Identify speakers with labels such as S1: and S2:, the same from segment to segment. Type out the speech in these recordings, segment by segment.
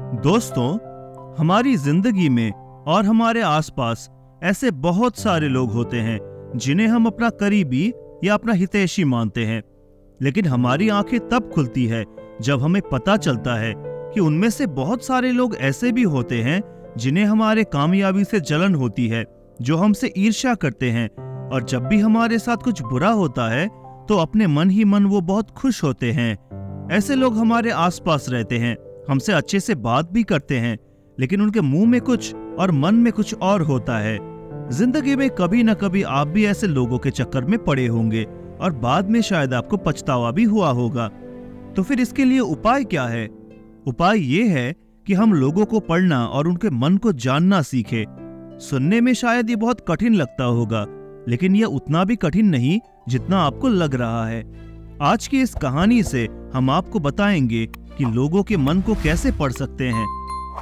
S1: दोस्तों, हमारी जिंदगी में और हमारे आसपास ऐसे बहुत सारे लोग होते हैं जिन्हें हम अपना करीबी या अपना हितैषी मानते हैं। लेकिन हमारी आंखें तब खुलती है जब हमें पता चलता है कि उनमें से बहुत सारे लोग ऐसे भी होते हैं जिन्हें हमारे कामयाबी से जलन होती है, जो हमसे ईर्ष्या करते हैं, और जब भी हमारे साथ कुछ बुरा होता है तो अपने मन ही मन वो बहुत खुश होते हैं। ऐसे लोग हमारे आसपास रहते हैं, हमसे अच्छे से बात भी करते हैं, लेकिन उनके मुंह में कुछ और मन में कुछ और होता है। जिंदगी में कभी न कभी आप भी ऐसे लोगों के चक्कर में पड़े होंगे और बाद में शायद आपको पछतावा भी हुआ होगा। तो फिर इसके लिए उपाय क्या है? उपाय ये है कि हम लोगों को पढ़ना और उनके मन को जानना सीखें। सुनने में शायद ये बहुत कठिन लगता होगा, लेकिन यह उतना भी कठिन नहीं जितना आपको लग रहा है। आज की इस कहानी से हम आपको बताएंगे कि लोगों के मन को कैसे पढ़ सकते हैं।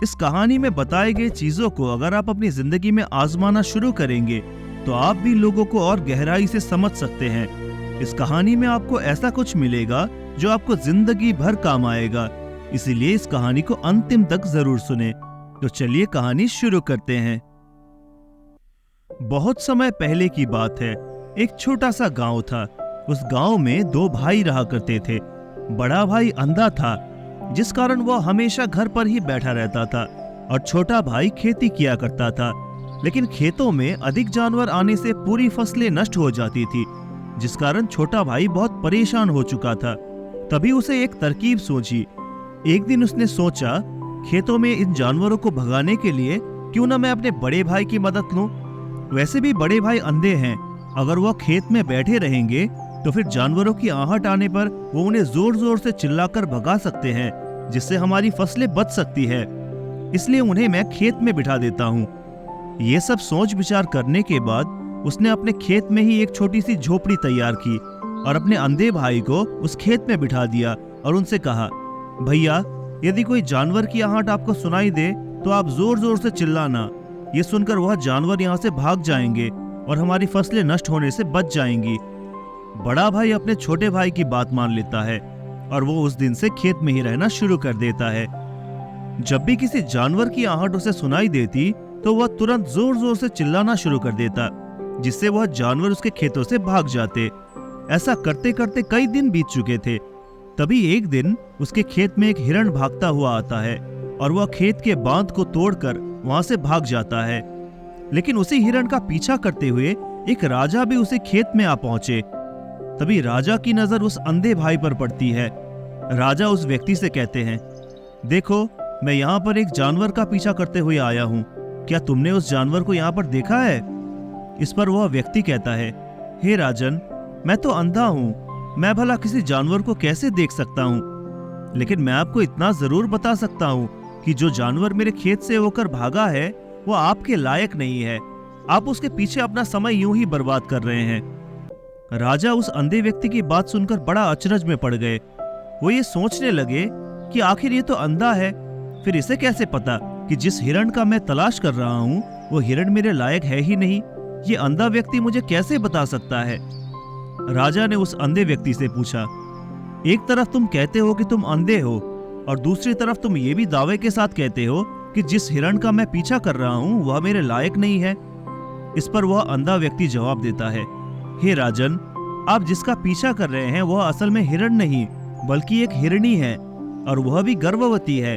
S1: इस कहानी में बताए गए चीजों को अगर आप अपनी जिंदगी में आजमाना शुरू करेंगे तो आप भी लोगों को और गहराई से समझ सकते हैं। इस कहानी में आपको ऐसा कुछ मिलेगा जो आपको जिंदगी भर काम आएगा, इसीलिए इस कहानी को अंतिम तक जरूर सुने। तो चलिए कहानी शुरू करते हैं। बहुत समय पहले की बात है। एक छोटा सा गांव था। उस गांव में दो भाई रहा करते थे। बड़ा भाई अंधा था, जिस कारण वह हमेशा घर पर ही बैठा रहता था, और छोटा भाई खेती किया करता था। लेकिन खेतों में अधिक जानवर आने से पूरी फसलें नष्ट हो जाती थी, जिस कारण छोटा भाई बहुत परेशान हो चुका था। तभी उसे एक तरकीब सूझी। एक दिन उसने सोचा, खेतों में इन जानवरों को भगाने के लिए क्यों न मैं अपने बड़े भाई की मदद लूं। वैसे भी बड़े भाई अंधे हैं, अगर वह खेत में बैठे रहेंगे तो फिर जानवरों की आहट आने पर वो उन्हें जोर जोर से चिल्लाकर भगा सकते हैं, जिससे हमारी फसलें बच सकती है। इसलिए उन्हें मैं खेत में बिठा देता हूँ। ये सब सोच विचार करने के बाद उसने अपने खेत में ही एक छोटी सी झोपड़ी तैयार की और अपने अंधे भाई को उस खेत में बिठा दिया और उनसे कहा, भैया, यदि कोई जानवर की आहट आपको सुनाई दे तो आप जोर जोर से चिल्लाना। ये सुनकर वह जानवर यहाँ से भाग जाएंगे और हमारी फसलें नष्ट होने से बच जाएंगी। बड़ा भाई अपने छोटे भाई की बात मान लेता है और वो उस दिन से खेत में ही रहना शुरू कर देता है। जब भी किसी जानवर की आहट उसे सुनाई देती तो वह तुरंत जोर जोर से चिल्लाना शुरू कर देता, जिससे वह जानवर उसके खेतों से भाग जाते। ऐसा करते करते कई दिन बीत चुके थे। तभी एक दिन उसके खेत में एक हिरण भागता हुआ आता है और वह खेत के बांध को तोड़कर वहां से भाग जाता है। लेकिन उसी हिरण का पीछा करते हुए एक राजा भी उसे खेत में आ पहुंचे। तभी राजा की नजर उस अंधे भाई पर पड़ती है। राजा उस व्यक्ति से कहते हैं, देखो, मैं यहाँ पर एक जानवर का पीछा करते हुए आया हूँ। क्या तुमने उस जानवर को यहाँ पर देखा है? इस पर वह व्यक्ति कहता है, हे राजन, मैं तो अंधा हूँ, मैं भला किसी जानवर को कैसे देख सकता हूँ। लेकिन मैं आपको इतना जरूर बता सकता हूँ कि जो जानवर मेरे खेत से होकर भागा है वो आपके लायक नहीं है। आप उसके पीछे अपना समय यूं ही बर्बाद कर रहे हैं। राजा उस अंधे व्यक्ति की बात सुनकर बड़ा अचरज में पड़ गए। वो ये सोचने लगे कि आखिर ये तो अंधा है, फिर इसे कैसे पता कि जिस हिरण का मैं तलाश कर रहा हूँ वो हिरण मेरे लायक है ही नहीं। ये अंधा व्यक्ति मुझे कैसे बता सकता है? राजा ने उस अंधे व्यक्ति से पूछा, एक तरफ तुम कहते हो कि तुम अंधे हो और दूसरी तरफ तुम ये भी दावे के साथ कहते हो कि जिस हिरण का मैं पीछा कर रहा हूँ वह मेरे लायक नहीं है। इस पर वह अंधा व्यक्ति जवाब देता है, हे राजन, आप जिसका पीछा कर रहे हैं वह असल में हिरण नहीं बल्कि एक हिरणी है, और वह भी गर्भवती है।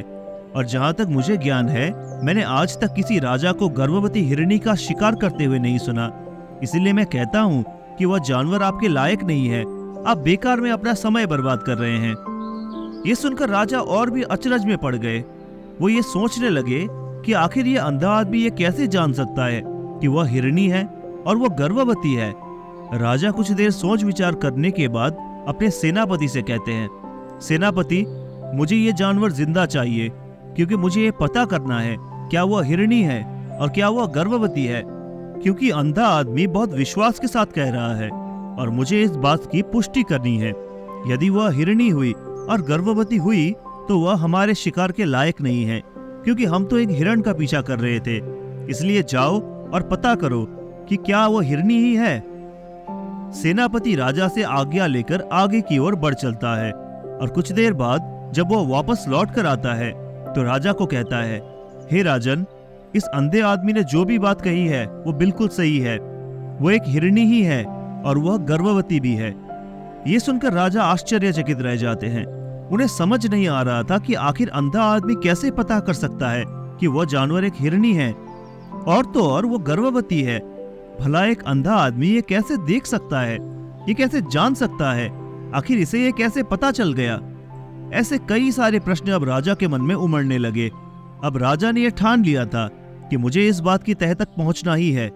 S1: और जहाँ तक मुझे ज्ञान है, मैंने आज तक किसी राजा को गर्भवती हिरणी का शिकार करते हुए नहीं सुना। इसीलिए मैं कहता हूँ कि वह जानवर आपके लायक नहीं है। आप बेकार में अपना समय बर्बाद कर रहे हैं। ये सुनकर राजा और भी अचरज में पड़ गए। वो ये सोचने लगे कि आखिर ये अंधा आदमी ये कैसे जान सकता है कि वह हिरणी है और वह गर्भवती है। राजा कुछ देर सोच विचार करने के बाद अपने सेनापति से कहते हैं, सेनापति, मुझे ये जानवर जिंदा चाहिए, क्योंकि मुझे ये पता करना है क्या वह हिरणी है और क्या वह गर्भवती है। क्योंकि अंधा आदमी बहुत विश्वास के साथ कह रहा है और मुझे इस बात की पुष्टि करनी है। यदि वह हिरणी हुई और गर्भवती हुई तो वह हमारे शिकार के लायक नहीं है, क्योंकि हम तो एक हिरण का पीछा कर रहे थे। इसलिए जाओ और पता करो कि क्या वह हिरणी ही है। सेनापति राजा से आज्ञा लेकर आगे की ओर बढ़ चलता है और कुछ देर बाद जब वह वापस लौट कर आता है तो राजा को कहता है, हे राजन, इस अंधे आदमी ने जो भी बात कही है वो बिल्कुल सही है। वो एक हिरणी ही है और वह गर्भवती भी है। ये सुनकर राजा आश्चर्यचकित रह जाते हैं। उन्हें समझ नहीं आ रहा था कि आखिर अंधा आदमी कैसे पता कर सकता है कि वह जानवर एक हिरणी है, और तो और वो गर्भवती है। भला एक अंधा आदमी ये कैसे देख सकता है, ये कैसे जान सकता है, आखिर इसे ये कैसे पता चल गया? ऐसे कई सारे प्रश्न अब राजा के मन में उमड़ने लगे। अब राजा ने यह ठान लिया था कि मुझे इस बात की तह तक पहुंचना ही है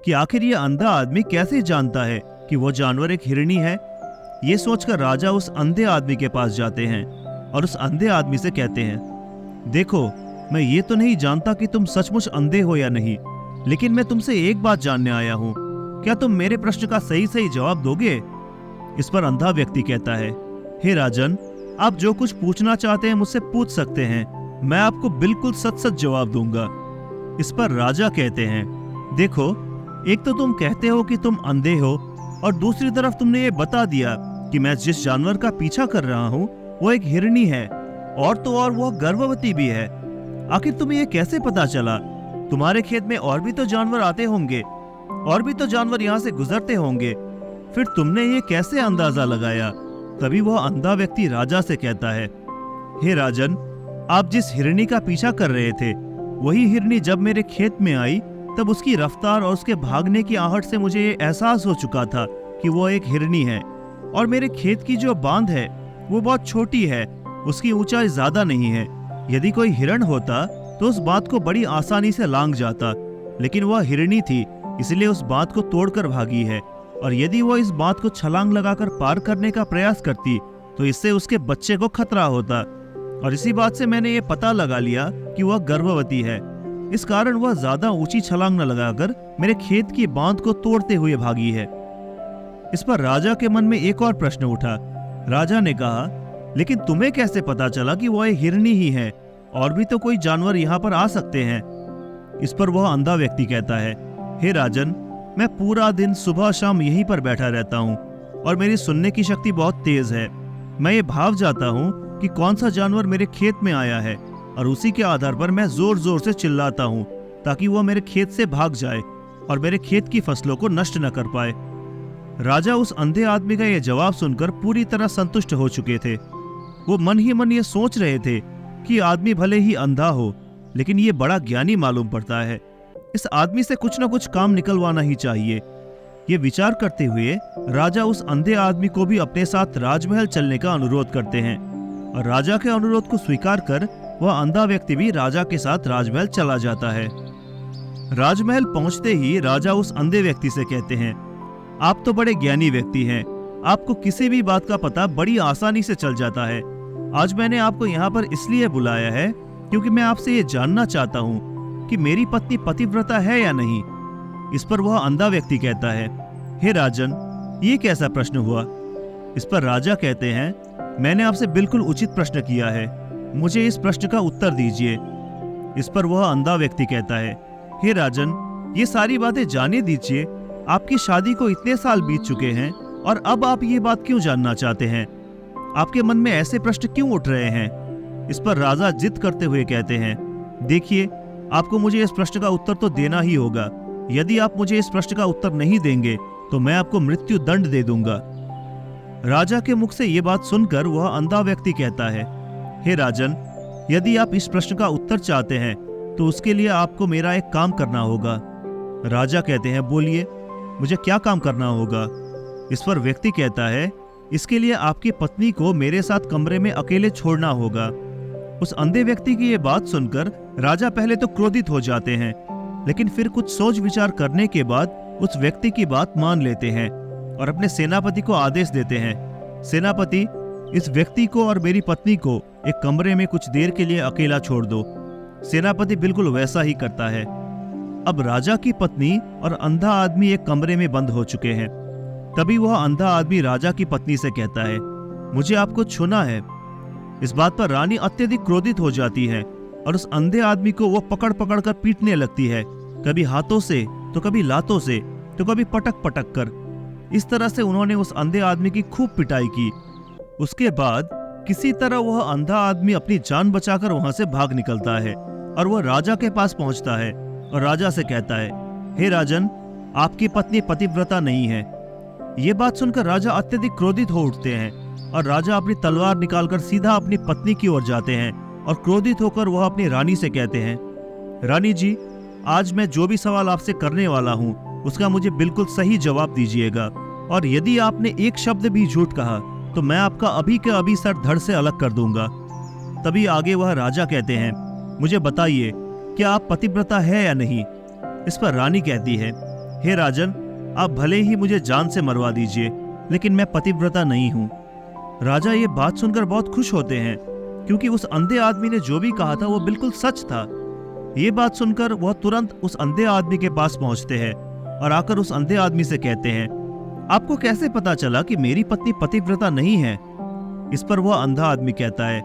S1: कि आखिर ये अंधा आदमी कैसे जानता है कि वो जानवर एक हिरणी है। ये सोचकर राजा उस अंधे आदमी के पास जाते हैं और उस अंधे आदमी से कहते हैं, देखो, मैं ये तो नहीं जानता कि तुम सचमुच अंधे हो या नहीं, लेकिन मैं तुमसे एक बात जानने आया हूँ। क्या तुम मेरे प्रश्न का सही सही जवाब दोगे? इस पर अंधा व्यक्ति कहता है, हे राजन, आप जो कुछ पूछना चाहते हैं मुझसे पूछ सकते हैं, मैं आपको बिल्कुल सच सच जवाब दूंगा। इस पर राजा कहते हैं, देखो, एक तो तुम कहते हो कि तुम अंधे हो, और दूसरी तरफ तुमने ये बता दिया कि मैं जिस जानवर का पीछा कर रहा हूँ वो एक हिरणी है, और तो और वह गर्भवती भी है। आखिर तुम्हें ये कैसे पता चला? तुम्हारे खेत में और भी तो जानवर आते होंगे, और भी तो जानवर यहाँ से गुजरते होंगे, फिर तुमने ये कैसे अंदाजा लगाया? तभी वह अंधा व्यक्ति राजा से कहता है, हे राजन, आप जिस हिरणी का पीछा कर रहे थे वही हिरणी जब मेरे खेत में आई तब उसकी रफ्तार और उसके भागने की आहट से मुझे ये एहसास हो चुका था कि वो एक हिरणी है। और मेरे खेत की जो बांध है वो बहुत छोटी है, उसकी ऊंचाई ज्यादा नहीं है। यदि कोई हिरण होता तो उस बांध को बड़ी आसानी से लांघ जाता, लेकिन वह हिरणी थी, इसलिए उस बांध को तोड़कर भागी है। और यदि वह इस बांध को छलांग लगाकर पार करने का प्रयास करती तो इससे उसके बच्चे को खतरा होता। और इसी बात से मैंने ये पता लगा लिया कि वह गर्भवती है। इस कारण वह ज्यादा ऊंची छलांग न लगाकर मेरे खेत की बांध को तोड़ते हुए भागी है। इस पर राजा के मन में एक और प्रश्न उठा। राजा ने कहा, लेकिन तुम्हें कैसे पता चला कि वह हिरणी ही है? और भी तो कोई जानवर यहाँ पर आ सकते हैं। इस पर वह अंधा व्यक्ति कहता है, हे राजन, मैं पूरा दिन सुबह शाम यहीं पर बैठा रहता हूँ और मेरी सुनने की शक्ति बहुत तेज है। मैं ये भाव जाता हूँ कि कौन सा जानवर मेरे खेत में आया है, और उसी के आधार पर मैं जोर जोर से चिल्लाता हूँ ताकि वह मेरे खेत से भाग जाए और मेरे खेत की फसलों को नष्ट न कर पाए। राजा उस अंधे आदमी का यह जवाब सुनकर पूरी तरह संतुष्ट हो चुके थे। वो मन ही मन ये सोच रहे थे कि आदमी भले ही अंधा हो, लेकिन ये बड़ा ज्ञानी मालूम पड़ता है। इस आदमी से कुछ न कुछ काम निकलवाना ही चाहिए। ये विचार करते हुए राजा उस अंधे आदमी को भी अपने साथ राजमहल चलने का अनुरोध करते हैं, और राजा के अनुरोध को स्वीकार कर वह अंधा व्यक्ति भी राजा के साथ राजमहल चला जाता है। राजमहल पहुंचते ही राजा उस अंधे व्यक्ति से कहते हैं, आप तो बड़े ज्ञानी व्यक्ति हैं, आपको किसी भी बात का पता बड़ी आसानी से चल जाता है। आज मैंने आपको यहाँ पर इसलिए बुलाया है क्योंकि मैं आपसे ये जानना चाहता हूँ कि मेरी पत्नी पतिव्रता है या नहीं। इस पर वह अंधा व्यक्ति कहता है, हे राजन, ये कैसा प्रश्न हुआ? इस पर राजा कहते हैं, मैंने आपसे बिल्कुल उचित प्रश्न किया है, मुझे इस प्रश्न का उत्तर दीजिए। इस पर वह अंधा व्यक्ति कहता है, हे राजन, ये सारी बातें जाने दीजिए। आपकी शादी को इतने साल बीत चुके हैं और अब आप ये बात क्यों जानना चाहते हैं? आपके मन में ऐसे प्रश्न क्यों उठ रहे हैं? इस पर राजा जिद करते हुए कहते हैं, देखिए, आपको मुझे इस प्रश्न का उत्तर तो देना ही होगा। यदि आप मुझे इस प्रश्न का उत्तर नहीं देंगे तो मैं आपको मृत्यु दंड दे दूंगा। राजा के मुख से ये बात सुनकर वह अंधा व्यक्ति कहता है, हे राजन, यदि आप इस प्रश्न का उत्तर चाहते हैं तो उसके लिए आपको मेरा एक काम करना होगा। राजा कहते हैं, बोलिए, मुझे क्या काम करना होगा? इस पर व्यक्ति कहता है, इसके लिए आपकी पत्नी को मेरे साथ कमरे में अकेले छोड़ना होगा। उस अंधे व्यक्ति की ये बात सुनकर राजा पहले तो क्रोधित हो जाते हैं, लेकिन फिर कुछ सोच विचार करने के बाद उस व्यक्ति की बात मान लेते हैं और अपने सेनापति को आदेश देते हैं, सेनापति, इस व्यक्ति को और मेरी पत्नी को एक कमरे में कुछ देर के लिए अकेला छोड़ दो। सेनापति बिल्कुल वैसा ही करता है। अब राजा की पत्नी और अंधा आदमी एक कमरे में बंद हो चुके हैं। तभी वह अंधा आदमी राजा की पत्नी से कहता है, मुझे आपको छूना है। इस बात पर रानी अत्यधिक क्रोधित हो जाती है और उस अंधे आदमी को वो पकड़ पकड़ कर पीटने लगती है, कभी हाथों से तो कभी लातों से तो कभी पटक पटक कर। इस तरह से उन्होंने उस अंधे आदमी की खूब पिटाई की। उसके बाद किसी तरह वह अंधा आदमी अपनी जान बचाकर वहां से भाग निकलता है और वह राजा के पास पहुंचता है और राजा से कहता है, हे राजन, आपकी पत्नी पतिव्रता नहीं है। ये बात सुनकर राजा अत्यधिक क्रोधित हो उठते हैं और राजा अपनी तलवार निकालकर सीधा अपनी पत्नी की ओर जाते हैं और क्रोधित होकर वह अपनी रानी से कहते हैं, रानी जी, आज मैं जो भी सवाल आपसे करने वाला हूँ उसका मुझे बिल्कुल सही जवाब दीजिएगा, और यदि आपने एक शब्द भी झूठ कहा तो मैं आपका अभी के अभी सर धड़ से अलग कर दूंगा। तभी आगे वह राजा कहते हैं, मुझे बताइए, क्या आप पतिव्रता है या नहीं? इस पर रानी कहती है, हे राजन, आप भले ही मुझे जान से मरवा दीजिए, लेकिन मैं पतिव्रता नहीं हूँ। राजा ये बात सुनकर बहुत खुश होते हैं, क्योंकि उस अंधे आदमी ने जो भी कहा था वो बिल्कुल सच था। ये बात सुनकर वह तुरंत उस अंधे आदमी के पास पहुंचते हैं और आकर उस अंधे आदमी से कहते हैं, आपको कैसे पता चला कि मेरी पत्नी पतिव्रता नहीं है? इस पर वह अंधा आदमी कहता है,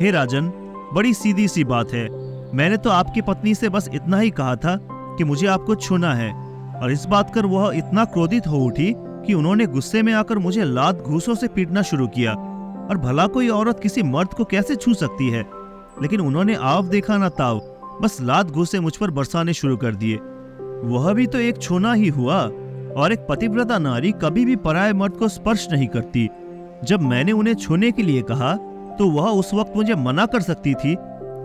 S1: हे राजन, बड़ी सीधी सी बात है, मैंने तो आपकी पत्नी से बस इतना ही कहा था कि मुझे आपको छूना है। और इस बात कर वह इतना क्रोधित हो उठी कि उन्होंने गुस्से में आकर मुझे लात घूंसों से पीटना शुरू किया। और भला कोई औरत किसी मर्द को कैसे छू सकती है? लेकिन उन्होंने आव देखा ना ताव, बस लात घूंसे मुझ पर बरसाने शुरू कर दिए। वह भी तो एक छूना ही हुआ, और एक पतिव्रता नारी कभी भी पराये मर्द को स्पर्श नहीं करती। जब मैंने उन्हें छूने के लिए कहा तो वह उस वक्त मुझे मना कर सकती थी,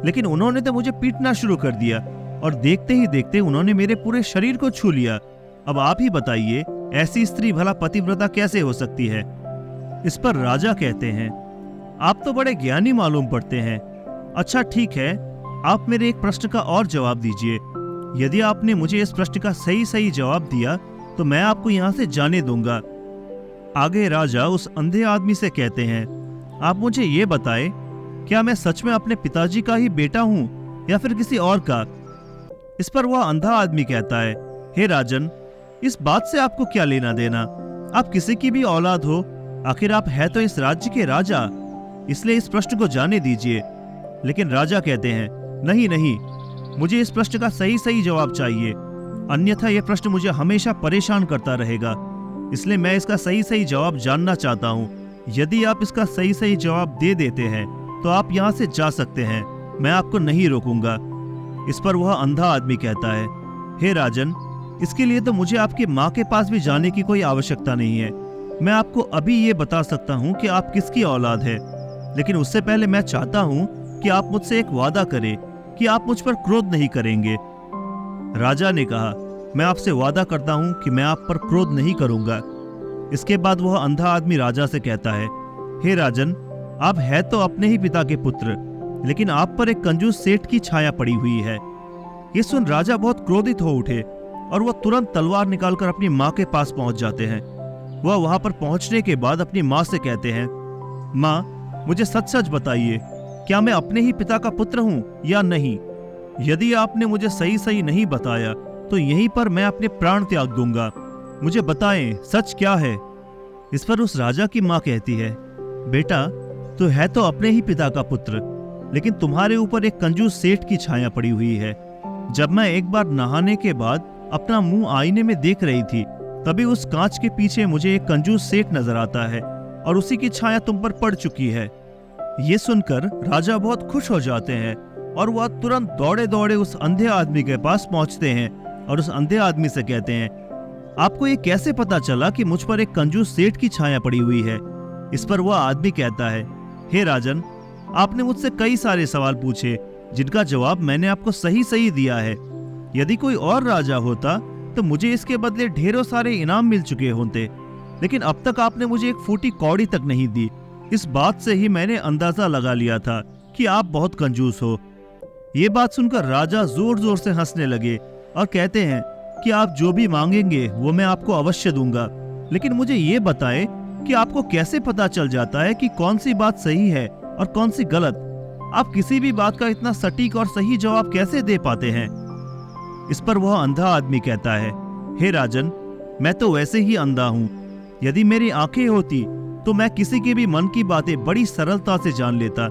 S1: लेकिन उन्होंने तो मुझे पीटना शुरू कर दिया और देखते ही देखते उन्होंने मेरे पूरे शरीर को छू लिया। अब आप ही बताइए, ऐसी स्त्री भला पतिव्रता कैसे हो सकती है? इस पर राजा कहते हैं, आप तो बड़े ज्ञानी मालूम पड़ते हैं। अच्छा ठीक है, आप मेरे एक प्रश्न का और जवाब दीजिए। यदि आपने मुझे इस प्रश्न का सही सही जवाब दिया तो मैं आपको यहाँ से जाने दूंगा। आगे राजा उस अंधे आदमी से कहते हैं, आप मुझे ये बताएं, क्या मैं सच में अपने पिताजी का ही बेटा हूँ या फिर किसी और का? इस पर वह अंधा आदमी कहता है, हे राजन, इस बात से आपको क्या लेना देना? आप किसी की भी औलाद हो, आखिर आप है तो इस राज्य के राजा, इसलिए इस प्रश्न को जाने दीजिए। लेकिन राजा कहते हैं, नहीं नहीं, मुझे इस प्रश्न का सही सही जवाब चाहिए, अन्यथा यह प्रश्न मुझे हमेशा परेशान करता रहेगा। इसलिए मैं इसका सही सही जवाब जानना चाहता हूँ। यदि आप इसका सही सही जवाब दे देते हैं तो आप यहाँ से जा सकते हैं, मैं आपको नहीं रोकूंगा। इस पर वह अंधा आदमी कहता है, हे राजन, इसके लिए तो मुझे आपकी माँ के पास भी जाने की कोई आवश्यकता नहीं है। मैं आपको अभी ये बता सकता हूँ कि आप किसकी औलाद है, लेकिन उससे पहले मैं चाहता हूँ कि आप मुझसे एक वादा करें कि आप मुझ पर क्रोध नहीं करेंगे। राजा ने कहा, मैं आपसे वादा करता हूँ कि मैं आप पर क्रोध नहीं करूंगा। इसके बाद वह अंधा आदमी राजा से कहता है, हे राजन, आप है तो अपने ही पिता के पुत्र, लेकिन आप पर एक कंजूस सेठ की छाया पड़ी हुई है। ये सुन राजा बहुत क्रोधित हो उठे और वह तुरंत तलवार निकालकर अपनी माँ के पास पहुंच जाते हैं। वह वहां पर पहुंचने के बाद अपनी माँ से कहते हैं, माँ, मुझे सच सच बताइए, क्या मैं अपने ही पिता का पुत्र हूँ या नहीं? यदि आपने मुझे सही सही नहीं बताया तो यहीं पर मैं अपने प्राण त्याग दूंगा। मुझे बताएं, सच क्या है? इस पर उस राजा की माँ कहती है, बेटा, तू है तो अपने ही पिता का पुत्र, लेकिन तुम्हारे ऊपर एक कंजूस सेठ की छाया पड़ी हुई है। जब मैं एक बार नहाने के बाद अपना मुंह आईने में देख रही थी, तभी उस कांच के पीछे मुझे एक कंजूस सेठ नजर आता है और उसी की छाया तुम पर पड़ चुकी है। ये सुनकर राजा बहुत खुश हो जाते हैं और वह तुरंत दौड़े दौड़े उस अंधे आदमी के पास पहुंचते हैं और उस अंधे आदमी से कहते हैं, आपको ये कैसे पता चला कि मुझ पर एक कंजूस सेठ की छाया पड़ी हुई है? इस पर वह आदमी कहता है, हे राजन, आपने मुझसे कई सारे सवाल पूछे जिनका जवाब मैंने आपको सही सही दिया है। यदि कोई और राजा होता तो मुझे इसके बदले ढेरों सारे इनाम मिल चुके होते, लेकिन अब तक आपने मुझे एक फूटी कौड़ी तक नहीं दी। इस बात से ही मैंने अंदाजा लगा लिया था कि आप बहुत कंजूस हो। ये बात सुनकर राजा जोर जोर से हंसने लगे और कहते हैं कि आप जो भी मांगेंगे वो मैं आपको अवश्य दूंगा, लेकिन मुझे ये बताएं कि आपको कैसे पता चल जाता है कि कौन सी बात सही है और कौन सी गलत? आप किसी भी बात का इतना सटीक और सही जवाब कैसे दे पाते हैं? इस पर वह अंधा आदमी कहता है, हे राजन, मैं तो वैसे ही अंधा हूँ। यदि मेरी आंखें होती तो मैं किसी के भी मन की बातें बड़ी सरलता से जान लेता।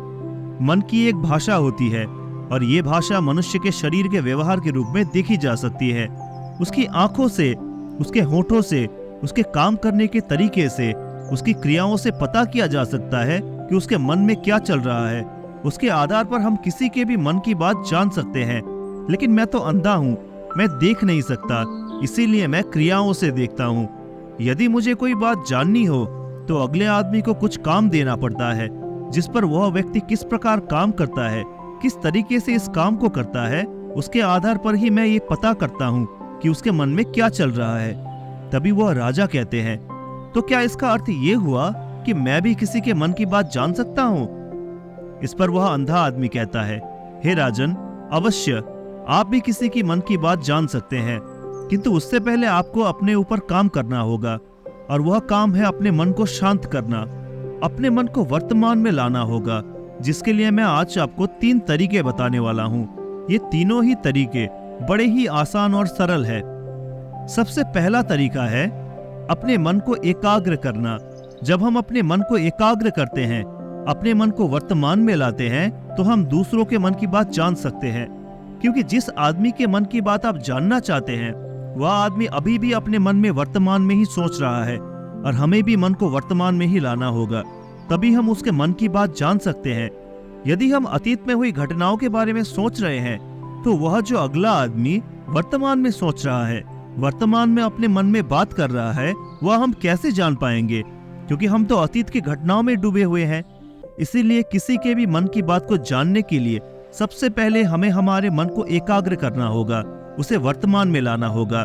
S1: मन की एक भाषा होती है और ये भाषा मनुष्य के शरीर के व्यवहार के रूप में देखी जा सकती है। उसकी आंखों से, उसके होठों से, उसके काम करने के तरीके से, उसकी क्रियाओं से पता किया जा सकता है कि उसके मन में क्या चल रहा है। उसके आधार पर हम किसी के भी मन की बात जान सकते हैं। लेकिन मैं तो अंधा हूँ, मैं देख नहीं सकता, इसीलिए मैं क्रियाओं से देखता हूँ। यदि मुझे कोई बात जाननी हो तो अगले आदमी को कुछ काम देना पड़ता है, जिस पर वह व्यक्ति किस प्रकार काम करता है, किस तरीके से इस काम को करता है, उसके आधार पर ही मैं ये पता करता हूँ कि उसके मन में क्या चल रहा है। तभी वह राजा कहते हैं, तो क्या इसका अर्थ ये हुआ कि मैं भी किसी के मन की बात जान सकता हूँ? इस पर वह अंधा आदमी कहता है, हे राजन, अवश्य आप भी किसी की मन की बात जान सकते हैं, किंतु उससे पहले आपको अपने ऊपर काम करना होगा, और वह काम है अपने मन को शांत करना, अपने मन को वर्तमान में लाना होगा, जिसके लिए मैं आज आपको 3 तरीके बताने वाला हूँ। ये तीनों ही तरीके बड़े ही आसान और सरल है। सबसे पहला तरीका है अपने मन को एकाग्र करना। जब हम अपने मन को एकाग्र करते हैं, अपने मन को वर्तमान में लाते हैं, तो हम दूसरों के मन की बात जान सकते हैं। क्योंकि जिस आदमी के मन की बात आप जानना चाहते हैं, वह आदमी अभी भी अपने मन में वर्तमान में ही सोच रहा है, और हमें भी मन को वर्तमान में ही लाना होगा, तभी हम उसके मन की बात जान सकते हैं। यदि हम अतीत में हुई घटनाओं के बारे में सोच रहे हैं, तो वह जो अगला आदमी वर्तमान में सोच रहा है, वर्तमान में अपने मन में बात कर रहा है, वह हम कैसे जान पाएंगे? क्योंकि हम तो अतीत की घटनाओं में डूबे हुए हैं। इसीलिए किसी के भी मन की बात को जानने के लिए सबसे पहले हमें हमारे मन को एकाग्र करना होगा, उसे वर्तमान में लाना होगा।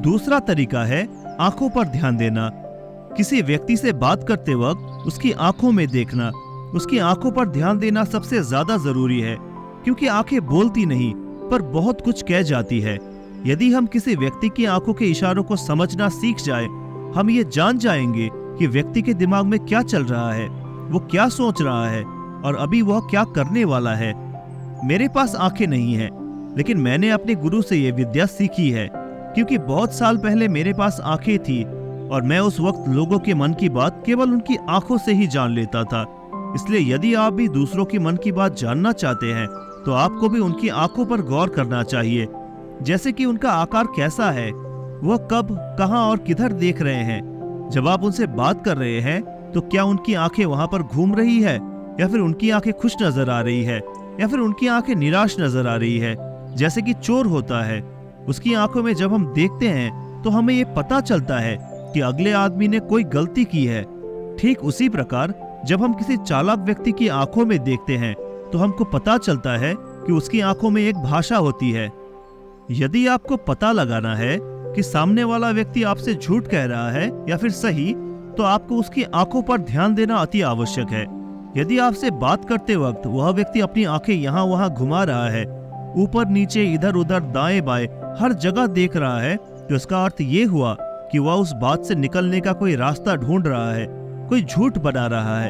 S1: दूसरा तरीका है आंखों पर ध्यान देना। किसी व्यक्ति से बात करते वक्त उसकी आंखों में देखना, उसकी आंखों पर ध्यान देना सबसे ज्यादा जरूरी है, क्योंकि आंखें बोलती नहीं पर बहुत कुछ कह जाती है। यदि हम किसी व्यक्ति की आंखों के इशारों को समझना सीख जाए, हम ये जान जाएंगे कि व्यक्ति के दिमाग में क्या चल रहा है, वो क्या सोच रहा है, और अभी वह क्या करने वाला है। मेरे पास आंखें नहीं हैं, लेकिन मैंने अपने गुरु से ये विद्या सीखी है, क्योंकि बहुत साल पहले मेरे पास आंखें थी और मैं उस वक्त लोगों के मन की बात केवल उनकी आंखों से ही जान लेता था। इसलिए यदि आप भी दूसरों की मन की बात जानना चाहते हैं, तो आपको भी उनकी आंखों पर गौर करना चाहिए। जैसे कि उनका आकार कैसा है, वह कब, कहां और किधर देख रहे हैं। जब आप उनसे बात कर रहे हैं, तो क्या उनकी आंखें वहां पर घूम रही है, या फिर उनकी आंखें खुश नजर आ रही है, या फिर उनकी आंखें निराश नजर आ रही है, जैसे कि चोर होता है। उसकी आंखों में जब हम देखते हैं, तो हमें ये पता चलता है कि अगले आदमी ने कोई गलती की है। ठीक उसी प्रकार जब हम किसी चालाक व्यक्ति की आंखों में देखते हैं, तो हमको पता चलता है कि उसकी आंखों में एक भाषा होती है। यदि आपको पता लगाना है कि सामने वाला व्यक्ति आपसे झूठ कह रहा है या फिर सही, तो आपको उसकी आंखों पर ध्यान देना अति आवश्यक है। यदि आपसे बात करते वक्त वह व्यक्ति अपनी आंखें यहाँ वहां घुमा रहा है, ऊपर नीचे इधर उधर दाएं बाएं हर जगह देख रहा है, तो इसका अर्थ ये हुआ कि वह उस बात से निकलने का कोई रास्ता ढूंढ रहा है, कोई झूठ बना रहा है।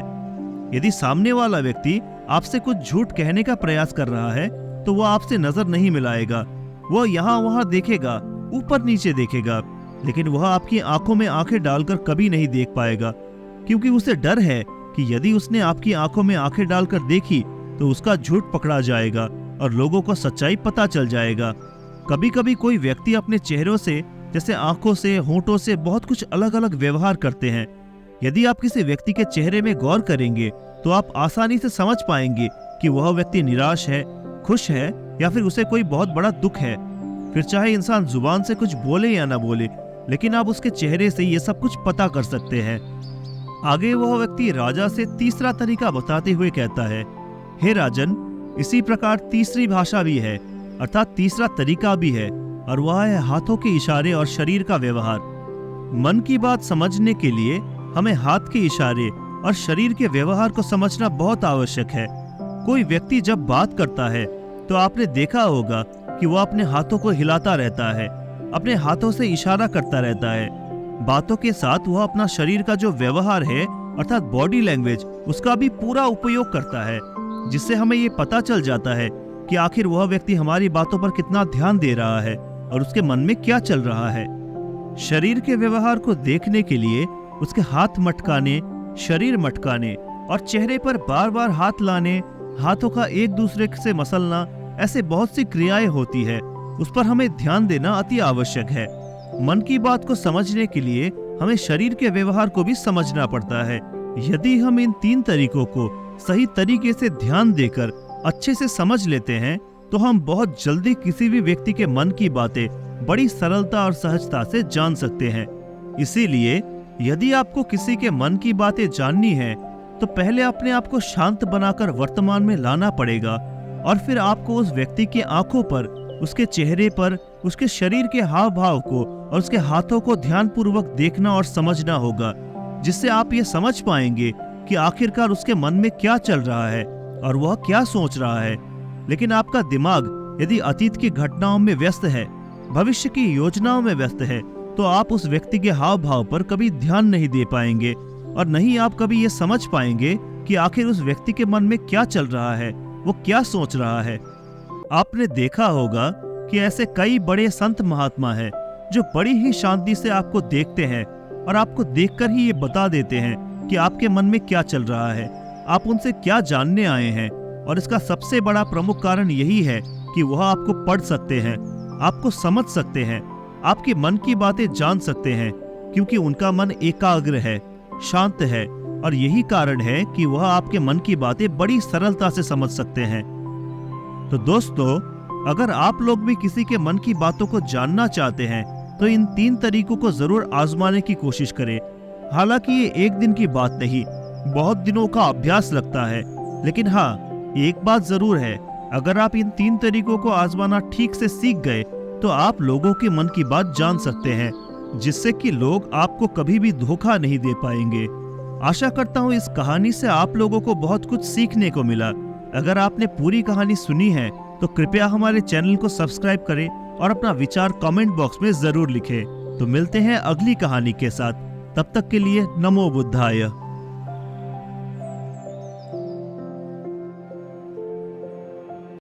S1: यदि सामने वाला व्यक्ति आपसे कुछ झूठ कहने का प्रयास कर रहा है, तो वह आपसे नजर नहीं मिलाएगा। वह यहाँ वहां देखेगा, ऊपर नीचे देखेगा, लेकिन वह आपकी आंखों में आंखें डालकर कभी नहीं देख पाएगा, क्योंकि उसे डर है कि यदि उसने आपकी आंखों में आंखें डालकर देखी, तो उसका झूठ पकड़ा जाएगा और लोगों को सच्चाई पता चल जाएगा। कभी कभी कोई व्यक्ति अपने चेहरों से, जैसे आंखों से, होंठों से बहुत कुछ अलग अलग व्यवहार करते हैं। यदि आप किसी व्यक्ति के चेहरे में गौर करेंगे, तो आप आसानी से समझ पाएंगे कि वह व्यक्ति निराश है, खुश है, या फिर उसे कोई बहुत बड़ा दुख है। फिर चाहे इंसान जुबान से कुछ बोले या ना बोले, लेकिन आप उसके चेहरे से ये सब कुछ पता कर सकते हैं। आगे वह व्यक्ति राजा से तीसरा तरीका बताते हुए कहता है, हे राजन, इसी प्रकार तीसरी भाषा भी है, अर्थात तीसरा तरीका भी है, और वह है हाथों के इशारे और शरीर का व्यवहार। मन की बात समझने के लिए हमें हाथ के इशारे और शरीर के व्यवहार को समझना बहुत आवश्यक है। कोई व्यक्ति जब बात करता है, तो आपने देखा होगा कि वह अपने हाथों को हिलाता रहता है, अपने हाथों से इशारा करता रहता है। बातों के साथ वह अपना शरीर का जो व्यवहार है, अर्थात बॉडी लैंग्वेज, उसका भी पूरा उपयोग करता है, जिससे हमें ये पता चल जाता है कि आखिर वह व्यक्ति हमारी बातों पर कितना ध्यान दे रहा है और उसके मन में क्या चल रहा है। शरीर के व्यवहार को देखने के लिए उसके हाथ मटकाने, शरीर मटकाने और चेहरे पर बार बार हाथ लाने, हाथों का एक दूसरे से मसलना, ऐसे बहुत सी क्रियाएं होती है, उस पर हमें ध्यान देना अति आवश्यक है। मन की बात को समझने के लिए हमें शरीर के व्यवहार को भी समझना पड़ता है, यदि हम इन 3 तरीकों को सही तरीके से ध्यान देकर अच्छे से समझ लेते हैं तो हम बहुत जल्दी किसी भी व्यक्ति के मन की बातें बड़ी सरलता और सहजता से जान सकते हैं। इसीलिए यदि आपको किसी के मन की बातें जाननी है तो पहले अपने आप को शांत बनाकर वर्तमान में लाना पड़ेगा और फिर आपको उस व्यक्ति की आंखों पर, उसके चेहरे पर, उसके शरीर के हाव भाव को और उसके हाथों को ध्यानपूर्वक देखना और समझना होगा, जिससे आप ये समझ पाएंगे कि आखिरकार उसके मन में क्या चल रहा है और वह क्या सोच रहा है। लेकिन आपका दिमाग यदि अतीत की घटनाओं में व्यस्त है, भविष्य की योजनाओं में व्यस्त है, तो आप उस व्यक्ति के हाव भाव पर कभी ध्यान नहीं दे पाएंगे और नहीं आप कभी ये समझ पाएंगे कि आखिर उस व्यक्ति के मन में क्या चल रहा है, वो क्या सोच रहा है। आपने देखा होगा कि ऐसे कई बड़े संत महात्मा हैं जो बड़ी ही शांति से आपको देखते हैं और आपको देखकर ही ये बता देते हैं कि आपके मन में क्या चल रहा है, आप उनसे क्या जानने आए हैं। और इसका सबसे बड़ा प्रमुख कारण यही है कि वह आपको पढ़ सकते हैं, आपको समझ सकते हैं, आपके मन की बातें जान सकते हैं, क्योंकि उनका मन एकाग्र है, शांत है और यही कारण है कि वह आपके मन की बातें बड़ी सरलता से समझ सकते हैं। तो दोस्तों, अगर आप लोग भी किसी के मन की बातों को जानना चाहते हैं तो इन 3 तरीकों को जरूर आजमाने की कोशिश करें। हालांकि ये एक दिन की बात नहीं, बहुत दिनों का अभ्यास लगता है, लेकिन हाँ, एक बात जरूर है, अगर आप इन 3 तरीकों को आजमाना ठीक से सीख गए तो आप लोगों के मन की बात जान सकते हैं, जिससे कि लोग आपको कभी भी धोखा नहीं दे पाएंगे। आशा करता हूँ इस कहानी से आप लोगों को बहुत कुछ सीखने को मिला। अगर आपने पूरी कहानी सुनी है तो कृपया हमारे चैनल को सब्सक्राइब करें और अपना विचार कमेंट बॉक्स में जरूर लिखें। तो मिलते हैं अगली कहानी के साथ, तब तक के लिए नमो बुद्धाय।